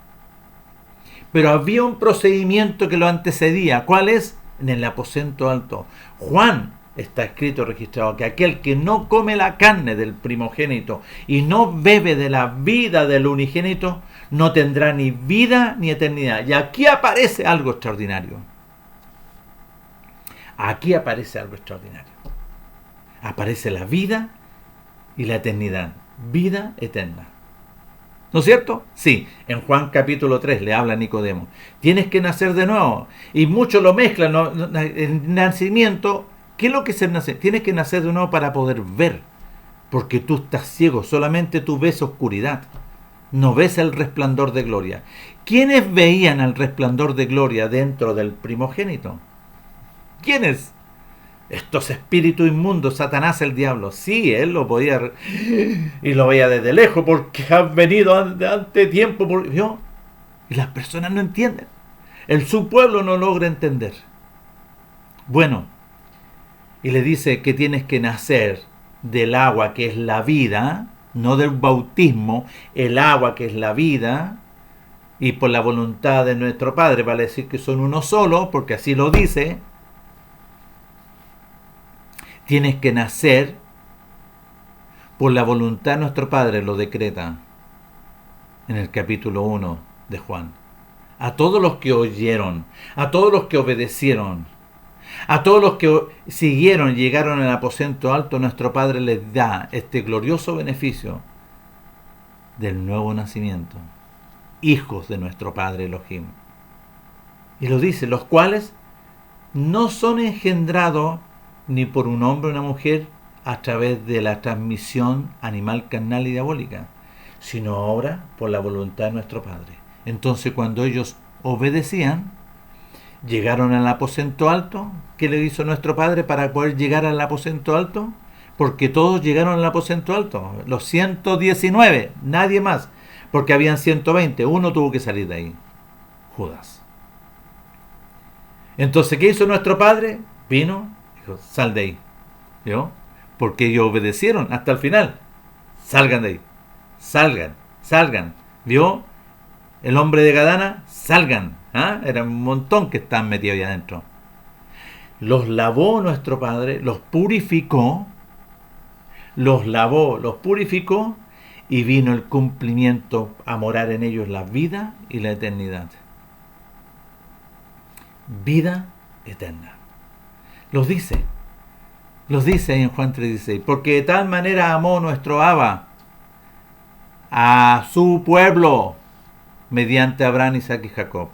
Pero había un procedimiento que lo antecedía. ¿Cuál es? En el aposento alto. Juan, está escrito, registrado, que aquel que no come la carne del primogénito y no bebe de la vida del unigénito, no tendrá ni vida ni eternidad. Y aquí aparece algo extraordinario. Aquí aparece algo extraordinario. Aparece la vida y la eternidad. Vida eterna. ¿No es cierto? Sí. En Juan capítulo 3 le habla a Nicodemo. Tienes que nacer de nuevo. Y muchos lo mezclan, ¿no? El nacimiento. ¿Qué es lo que es el nacimiento? Tienes que nacer de nuevo para poder ver. Porque tú estás ciego. Solamente tú ves oscuridad. No ves el resplandor de gloria. ¿Quiénes veían el resplandor de gloria dentro del primogénito? ¿Quiénes? Estos espíritus inmundos, Satanás, el diablo. Sí, él lo podía, y lo veía desde lejos, porque han venido ante tiempo. ¿Vio? Y las personas no entienden. Su pueblo no logra entender. Bueno, y le dice que tienes que nacer del agua, que es la vida, no del bautismo, el agua, que es la vida, y por la voluntad de nuestro Padre, vale decir que son uno solo, porque así lo dice. Tienes que nacer por la voluntad de nuestro Padre, lo decreta en el capítulo 1 de Juan. A todos los que oyeron, a todos los que obedecieron, a todos los que siguieron y llegaron al aposento alto, nuestro Padre les da este glorioso beneficio del nuevo nacimiento, hijos de nuestro Padre Elohim. Y lo dice, los cuales no son engendrados ni por un hombre o una mujer a través de la transmisión animal, carnal y diabólica, sino ahora por la voluntad de nuestro Padre. Entonces, cuando ellos obedecían, llegaron al aposento alto. ¿Qué le hizo nuestro Padre para poder llegar al aposento alto? Porque todos llegaron al aposento alto, los 119, nadie más. porque habían 120, uno tuvo que salir de ahí, Judas. Entonces, ¿qué hizo nuestro padre? Vino, dijo, sal de ahí, ¿vio? Porque ellos obedecieron hasta el final. Salgan de ahí, salgan, ¿vio? El hombre de Gadara, salgan. ¿Ah? Era un montón que estaban metidos ahí adentro. Los lavó nuestro Padre, los purificó, los purificó, y vino el cumplimiento a morar en ellos la vida y la eternidad. Vida eterna. Los dice en Juan 3:16, porque de tal manera amó nuestro Abba a su pueblo mediante Abraham, Isaac y Jacob.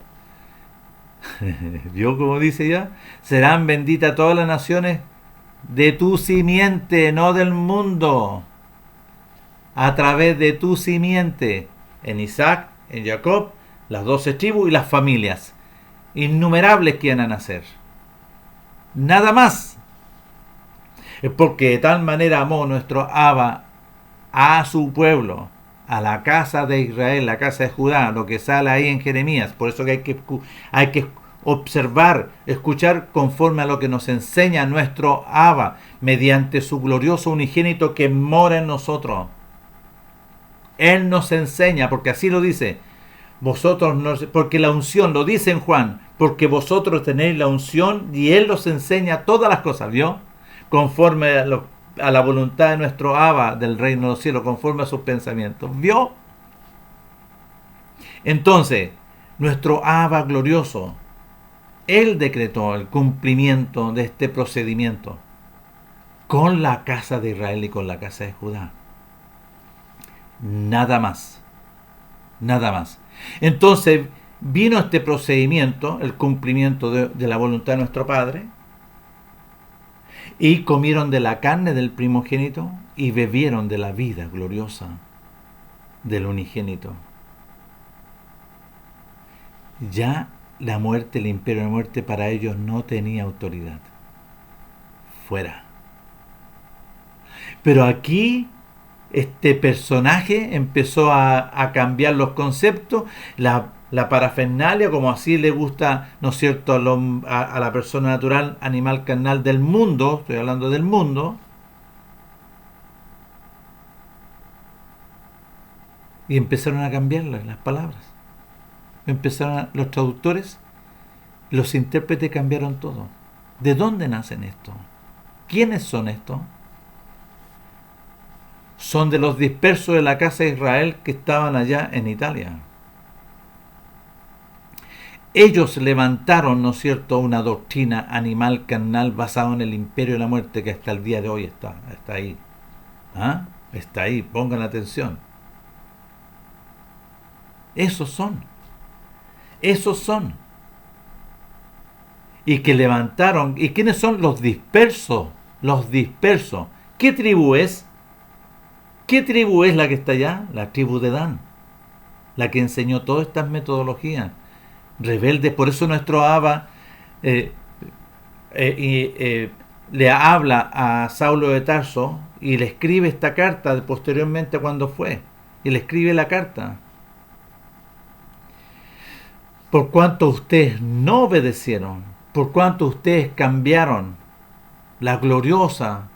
¿Vio cómo dice ya? Serán benditas todas las naciones de tu simiente, no del mundo. A través de tu simiente. En Isaac, en Jacob, las 12 tribus y las familias. Innumerables que iban a nacer. Nada más. Es porque de tal manera amó nuestro Abba a su pueblo, a la casa de Israel, la casa de Judá, lo que sale ahí en Jeremías. Por eso que hay que observar, escuchar conforme a lo que nos enseña nuestro Abba, mediante su glorioso unigénito que mora en nosotros. Él nos enseña, porque así lo dice, vosotros no, porque la unción, lo dice en Juan, porque vosotros tenéis la unción y Él os enseña todas las cosas, ¿vio? Conforme a la voluntad de nuestro Abba del reino de los cielos, conforme a sus pensamientos, ¿vio? Entonces, nuestro Abba glorioso, Él decretó el cumplimiento de este procedimiento con la casa de Israel y con la casa de Judá. Nada más. Nada más. Entonces vino este procedimiento, el cumplimiento de la voluntad de nuestro Padre, y comieron de la carne del primogénito y bebieron de la vida gloriosa del unigénito. Ya la muerte, el imperio de la muerte para ellos no tenía autoridad. Fuera. Pero aquí este personaje empezó a cambiar los conceptos, la parafernalia, como así le gusta, ¿no es cierto?, a la persona natural, animal carnal del mundo, estoy hablando del mundo, y empezaron a cambiar las palabras. Los traductores, los intérpretes cambiaron todo. ¿De dónde nacen estos? ¿Quiénes son estos? Son de los dispersos de la casa de Israel que estaban allá en Italia. Ellos levantaron, ¿no es cierto?, una doctrina animal carnal basada en el imperio de la muerte que hasta el día de hoy está ahí. ¿Ah? Está ahí, pongan atención. Esos son. Y que levantaron. ¿Y quiénes son los dispersos? Los dispersos. ¿Qué tribu es? ¿Qué tribu es la que está allá? La tribu de Dan. La que enseñó todas estas metodologías. Rebeldes. Por eso nuestro Abba le habla a Saulo de Tarso y le escribe esta carta posteriormente cuando fue. Y le escribe la carta. Por cuanto ustedes no obedecieron, por cuanto ustedes cambiaron la gloriosa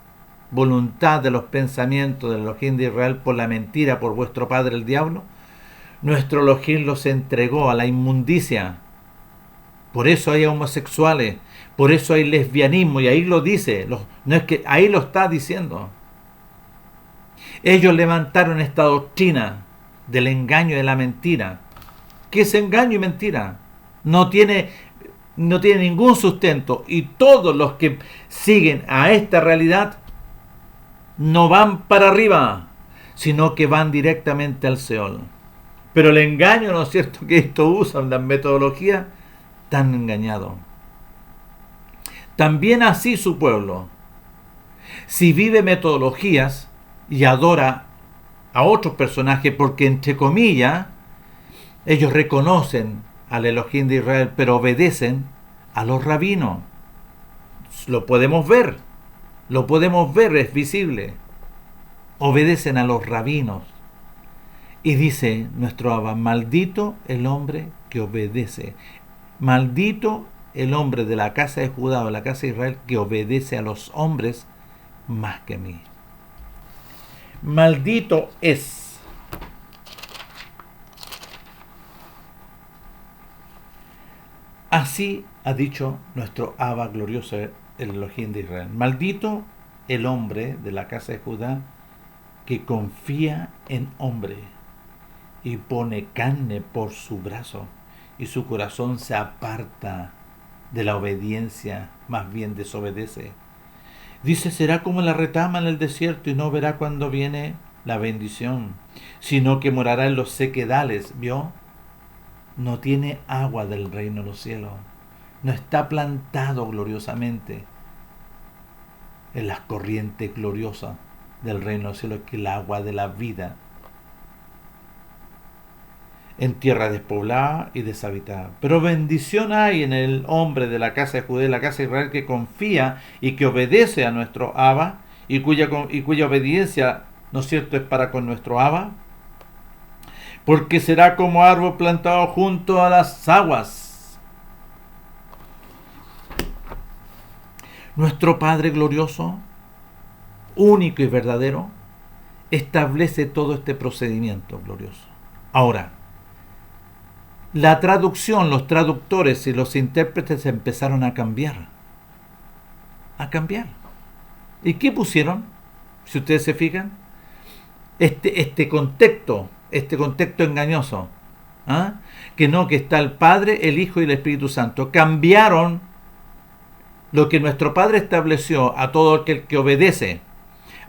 voluntad de los pensamientos del Elohim de Israel por la mentira, por vuestro padre el diablo, nuestro Elohim los entregó a la inmundicia. Por eso hay homosexuales, por eso hay lesbianismo, y ahí lo dice, no es que ahí lo está diciendo. Ellos levantaron esta doctrina del engaño y de la mentira. ¿Qué es engaño y mentira? No tiene ningún sustento, y todos los que siguen a esta realidad no van para arriba, sino que van directamente al Seol. Pero el engaño, ¿no es cierto?, que estos usan, las metodologías, tan engañado. También así su pueblo, si vive metodologías y adora a otros personajes, porque entre comillas ellos reconocen al Elohim de Israel, pero obedecen a los rabinos. Lo podemos ver, es visible. Obedecen a los rabinos Y dice nuestro Abba, maldito el hombre que obedece. Maldito el hombre de la casa de Judá o de la casa de Israel que obedece a los hombres más que a mí. Maldito es. Así ha dicho nuestro Abba glorioso, el Elohim de Israel. Maldito el hombre de la casa de Judá que confía en hombre y pone carne por su brazo y su corazón se aparta de la obediencia, más bien desobedece. Dice, será como la retama en el desierto y no verá cuando viene la bendición, sino que morará en los sequedales. ¿Vio? No tiene agua del reino de los cielos. No está plantado gloriosamente en las corrientes gloriosas del reino de los cielos, que es el agua de la vida. En tierra despoblada y deshabitada. Pero bendición hay en el hombre de la casa de Judá y la casa de Israel que confía y que obedece a nuestro Abba y cuya obediencia, ¿no es cierto?, es para con nuestro Abba. Porque será como árbol plantado junto a las aguas. Nuestro Padre glorioso, único y verdadero, establece todo este procedimiento glorioso. Ahora, la traducción, los traductores y los intérpretes empezaron a cambiar. A cambiar. ¿Y qué pusieron? Si ustedes se fijan, este contexto engañoso, ¿ah? Que está el Padre, el Hijo y el Espíritu Santo. Cambiaron lo que nuestro Padre estableció a todo aquel que obedece,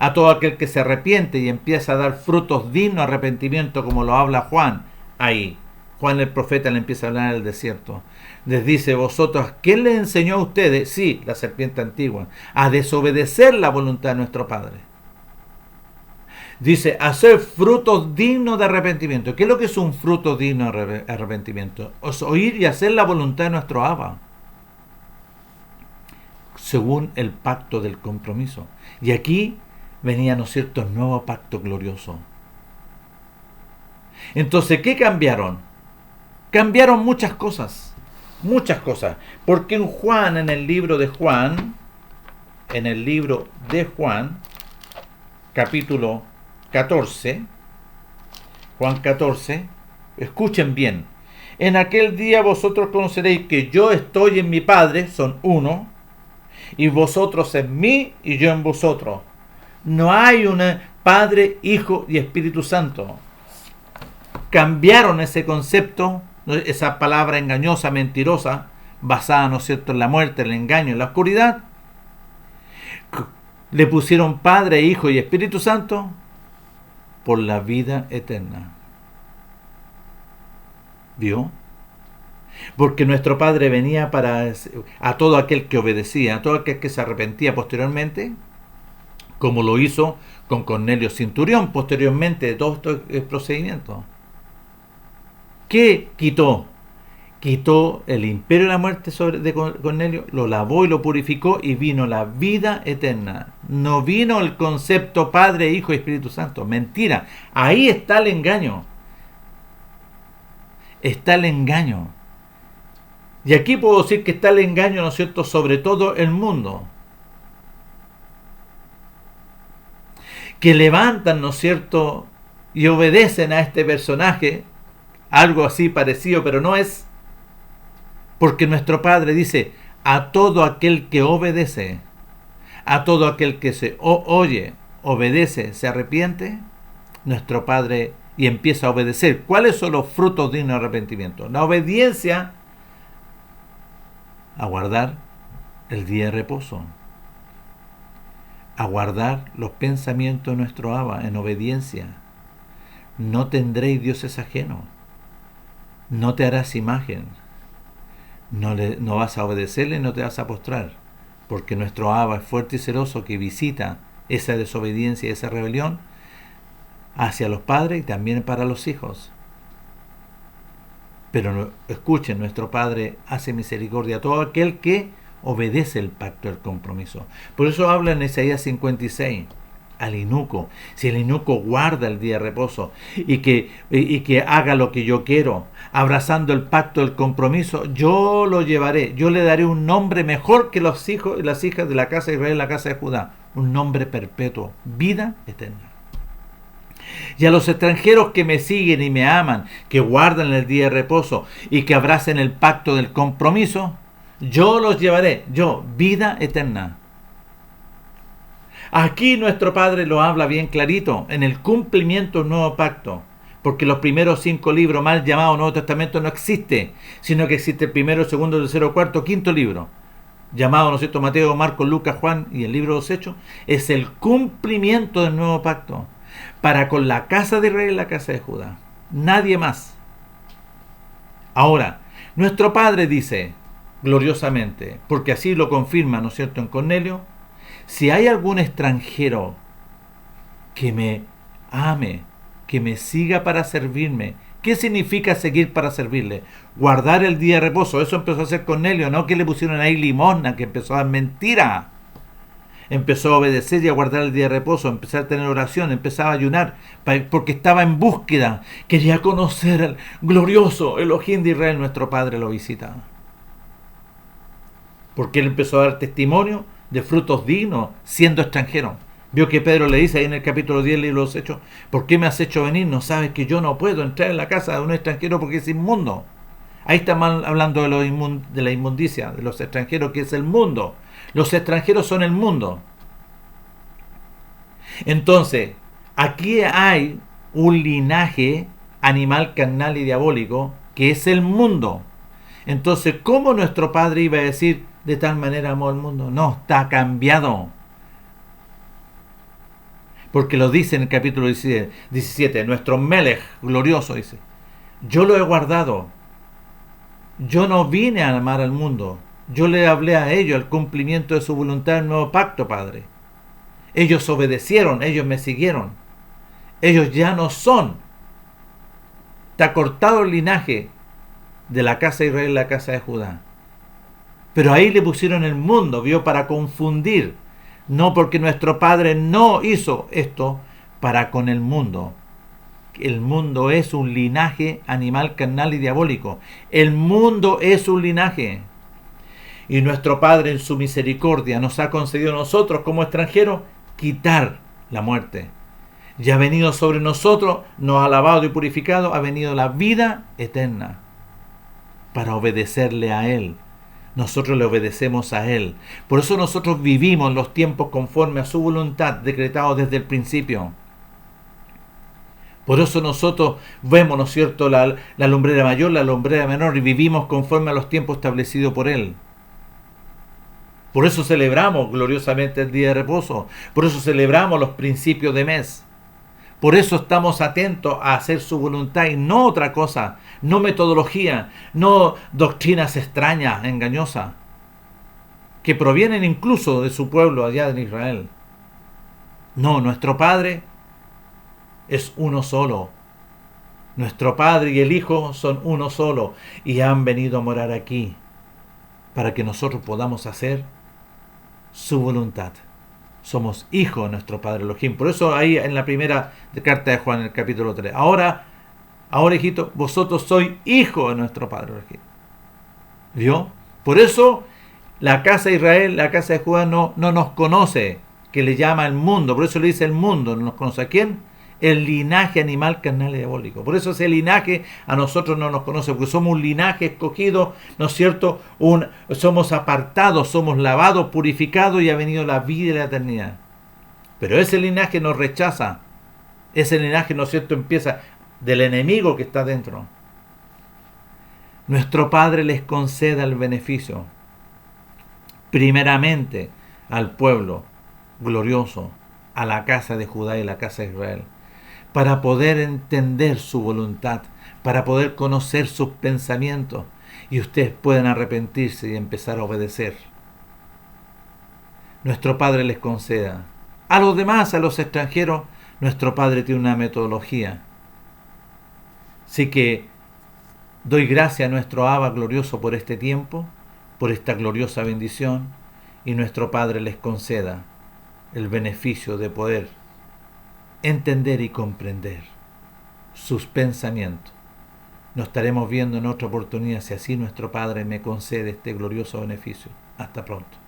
a todo aquel que se arrepiente y empieza a dar frutos dignos de arrepentimiento, como lo habla Juan ahí. Juan el profeta le empieza a hablar en el desierto. Les dice, vosotros, ¿quién les enseñó a ustedes? Sí, la serpiente antigua, a desobedecer la voluntad de nuestro Padre. Dice, hacer frutos dignos de arrepentimiento. ¿Qué es lo que es un fruto digno de arrepentimiento? Es oír y hacer la voluntad de nuestro Abba, según el pacto del compromiso. Y aquí venía, ¿no es cierto?, el nuevo pacto glorioso. Entonces, ¿qué cambiaron? Cambiaron muchas cosas, porque en el libro de Juan, capítulo 14, Juan 14, escuchen bien, en aquel día vosotros conoceréis que yo estoy en mi Padre, son uno, y vosotros en mí y yo en vosotros. No hay un Padre, Hijo y Espíritu Santo. Cambiaron ese concepto, esa palabra engañosa, mentirosa, basada, ¿no es cierto?, en la muerte, el engaño, en la oscuridad. Le pusieron Padre, Hijo y Espíritu Santo por la vida eterna. ¿Vio? Porque nuestro Padre venía a todo aquel que obedecía, a todo aquel que se arrepentía posteriormente, como lo hizo con Cornelio Centurión posteriormente de todo este procedimiento. ¿Qué quitó? Quitó el imperio de la muerte de Cornelio, lo lavó y lo purificó y vino la vida eterna. No vino el concepto Padre, Hijo y Espíritu Santo. Mentira. Ahí está el engaño. Está el engaño. Y aquí puedo decir que está el engaño, ¿no es cierto?, sobre todo el mundo. Que levantan, ¿no es cierto?, y obedecen a este personaje, algo así parecido, pero no es. Porque nuestro Padre dice, a todo aquel que obedece, a todo aquel que se oye, obedece, se arrepiente, nuestro Padre, y empieza a obedecer. ¿Cuáles son los frutos dignos de arrepentimiento? La obediencia a guardar el día de reposo, a guardar los pensamientos de nuestro Abba en obediencia. No tendréis dioses ajenos, no te harás imagen, no vas a obedecerle, no te vas a postrar, porque nuestro Abba es fuerte y celoso, que visita esa desobediencia y esa rebelión hacia los padres y también para los hijos. Pero escuchen, nuestro Padre hace misericordia a todo aquel que obedece el pacto del compromiso. Por eso habla en Isaías 56, al eunuco. Si el eunuco guarda el día de reposo y que haga lo que yo quiero, abrazando el pacto del compromiso, yo lo llevaré, yo le daré un nombre mejor que los hijos y las hijas de la casa de Israel y la casa de Judá, un nombre perpetuo, vida eterna. Y a los extranjeros que me siguen y me aman, que guardan el día de reposo y que abracen el pacto del compromiso, yo los llevaré, yo, vida eterna. Aquí nuestro Padre lo habla bien clarito, en el cumplimiento del nuevo pacto, porque los primeros 5 libros, mal llamados Nuevo Testamento, no existe, sino que existe el primero, el segundo, el tercero, cuarto, quinto libro, llamado, ¿no es cierto?, Mateo, Marcos, Lucas, Juan y el libro de los Hechos, es el cumplimiento del nuevo pacto, para con la casa de Israel y la casa de Judá, nadie más. Ahora, nuestro Padre dice, gloriosamente, porque así lo confirma, ¿no es cierto?, en Cornelio, si hay algún extranjero que me ame, que me siga para servirme, ¿qué significa seguir para servirle? Guardar el día de reposo, eso empezó a hacer Cornelio, no que le pusieron ahí limosna, que empezó a dar mentira. Empezó a obedecer y a guardar el día de reposo, empezó a tener oración, empezaba a ayunar, porque estaba en búsqueda, quería conocer al glorioso Elohim de Israel, nuestro Padre lo visitaba. Porque él empezó a dar testimonio de frutos dignos siendo extranjero. Vio que Pedro le dice ahí en el capítulo 10 del libro de los Hechos, ¿por qué me has hecho venir? ¿No sabes que yo no puedo entrar en la casa de un extranjero porque es inmundo? Ahí está mal hablando de la inmundicia, de los extranjeros, que es el mundo. Los extranjeros son el mundo. Entonces, aquí hay un linaje animal, carnal y diabólico, que es el mundo. Entonces, ¿cómo nuestro Padre iba a decir de tal manera amó al mundo? No, está cambiado. Porque lo dice en el capítulo 17, nuestro Melech glorioso dice, yo lo he guardado, yo no vine a amar al mundo, yo le hablé a ellos el cumplimiento de su voluntad, el nuevo pacto, Padre. Ellos obedecieron, ellos me siguieron, ellos ya no son. Está cortado el linaje de la casa de Israel y la casa de Judá. Pero ahí le pusieron el mundo, vio, para confundir. No, porque nuestro Padre no hizo esto para con el mundo. El mundo es un linaje animal, carnal y diabólico. El mundo es un linaje. Y nuestro Padre en su misericordia nos ha concedido a nosotros como extranjeros quitar la muerte. Y ha venido sobre nosotros, nos ha lavado y purificado, ha venido la vida eterna para obedecerle a Él. Nosotros le obedecemos a Él. Por eso nosotros vivimos los tiempos conforme a su voluntad, decretado desde el principio. Por eso nosotros vemos, ¿no es cierto?, la lumbrera mayor, la lumbrera menor, y vivimos conforme a los tiempos establecidos por Él. Por eso celebramos gloriosamente el día de reposo. Por eso celebramos los principios de mes. Por eso estamos atentos a hacer su voluntad y no otra cosa, no metodología, no doctrinas extrañas, engañosas, que provienen incluso de su pueblo allá en Israel. No, nuestro Padre es uno solo. Nuestro Padre y el Hijo son uno solo y han venido a morar aquí para que nosotros podamos hacer su voluntad. Somos hijos de nuestro Padre Elohim. Por eso ahí en la primera carta de Juan, en el capítulo 3. Ahora, hijito, vosotros sois hijos de nuestro Padre Elohim. ¿Vio? Por eso la casa de Israel, la casa de Judá no nos conoce, que le llama el mundo. Por eso le dice el mundo. ¿No nos conoce a quién? El linaje animal, carnal y diabólico. Por eso ese linaje a nosotros no nos conoce, porque somos un linaje escogido, ¿no es cierto? Somos apartados, somos lavados, purificados y ha venido la vida y la eternidad. Pero ese linaje nos rechaza. Ese linaje, ¿no es cierto?, empieza del enemigo que está dentro. Nuestro Padre les conceda el beneficio, primeramente al pueblo glorioso, a la casa de Judá y la casa de Israel, para poder entender su voluntad, para poder conocer sus pensamientos, y ustedes puedan arrepentirse y empezar a obedecer. Nuestro Padre les conceda. A los demás, a los extranjeros, nuestro Padre tiene una metodología. Así que doy gracias a nuestro Abba glorioso por este tiempo, por esta gloriosa bendición, y nuestro Padre les conceda el beneficio de poder entender y comprender sus pensamientos. Nos estaremos viendo en otra oportunidad si así nuestro Padre me concede este glorioso beneficio. Hasta pronto.